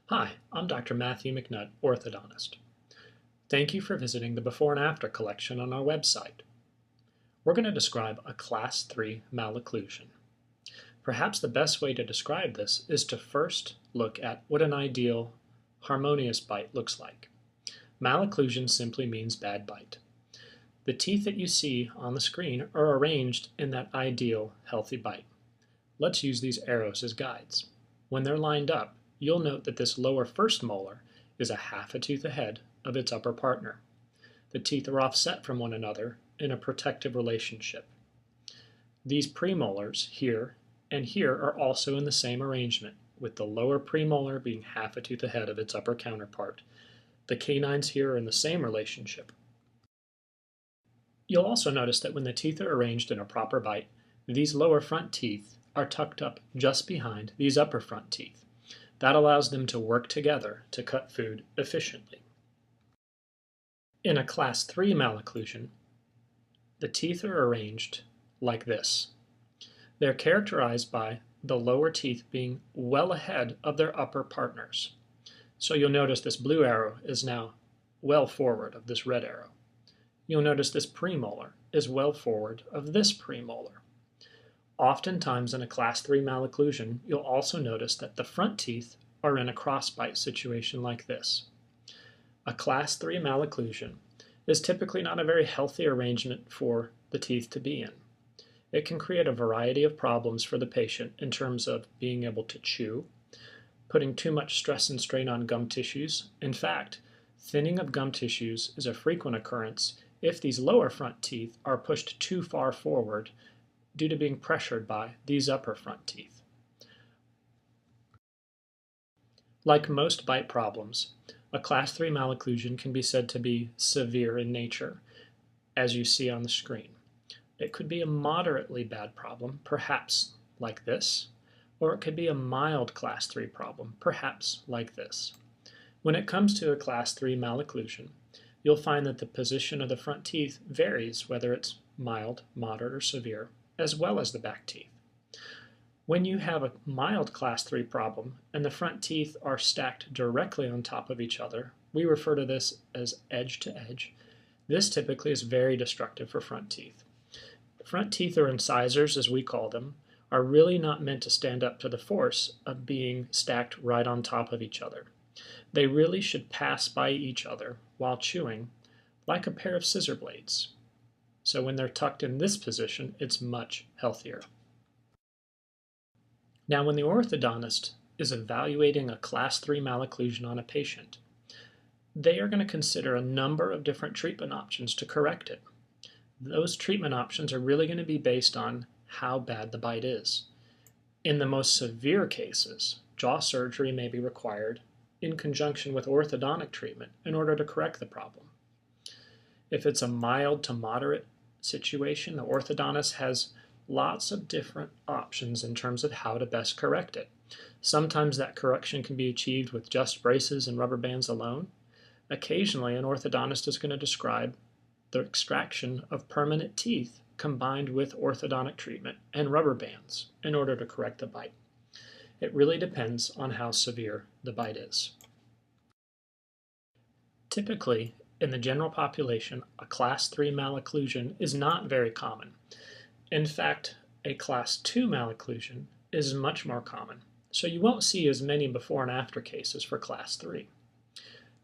Hi, I'm Dr. Matthew McNutt, orthodontist. Thank you for visiting the before and after collection on our website. We're going to describe a Class 3 malocclusion. Perhaps the best way to describe this is to first look at what an ideal, harmonious bite looks like. Malocclusion simply means bad bite. The teeth that you see on the screen are arranged in that ideal, healthy bite. Let's use these arrows as guides. When they're lined up, you'll note that this lower first molar is a half a tooth ahead of its upper partner. The teeth are offset from one another in a protective relationship. These premolars here and here are also in the same arrangement, with the lower premolar being half a tooth ahead of its upper counterpart. The canines here are in the same relationship. You'll also notice that when the teeth are arranged in a proper bite, these lower front teeth are tucked up just behind these upper front teeth. That allows them to work together to cut food efficiently. In a Class 3 malocclusion, the teeth are arranged like this. They're characterized by the lower teeth being well ahead of their upper partners. So you'll notice this blue arrow is now well forward of this red arrow. You'll notice this premolar is well forward of this premolar. Oftentimes in a Class 3 malocclusion, you'll also notice that the front teeth are in a crossbite situation like this. A Class 3 malocclusion is typically not a very healthy arrangement for the teeth to be in. It can create a variety of problems for the patient in terms of being able to chew, putting too much stress and strain on gum tissues. In fact, thinning of gum tissues is a frequent occurrence if these lower front teeth are pushed too far forward due to being pressured by these upper front teeth. Like most bite problems, a Class 3 malocclusion can be said to be severe in nature, as you see on the screen. It could be a moderately bad problem, perhaps like this, or it could be a mild Class 3 problem, perhaps like this. When it comes to a Class 3 malocclusion, you'll find that the position of the front teeth varies whether it's mild, moderate, or severe, as well as the back teeth. When you have a mild Class 3 problem and the front teeth are stacked directly on top of each other, we refer to this as edge to edge. This typically is very destructive for front teeth. Front teeth, or incisors as we call them, are really not meant to stand up to the force of being stacked right on top of each other. They really should pass by each other while chewing, like a pair of scissor blades. So when they're tucked in this position, it's much healthier. Now, when the orthodontist is evaluating a Class 3 malocclusion on a patient, they are going to consider a number of different treatment options to correct it. Those treatment options are really going to be based on how bad the bite is. In the most severe cases, jaw surgery may be required in conjunction with orthodontic treatment in order to correct the problem. If it's a mild to moderate situation, the orthodontist has lots of different options in terms of how to best correct it. Sometimes that correction can be achieved with just braces and rubber bands alone. Occasionally, an orthodontist is going to describe the extraction of permanent teeth combined with orthodontic treatment and rubber bands in order to correct the bite. It really depends on how severe the bite is. Typically, in the general population, a Class 3 malocclusion is not very common. In fact, a Class 2 malocclusion is much more common, so you won't see as many before and after cases for Class 3.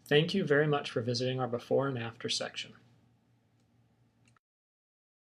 Thank you very much for visiting our before and after section.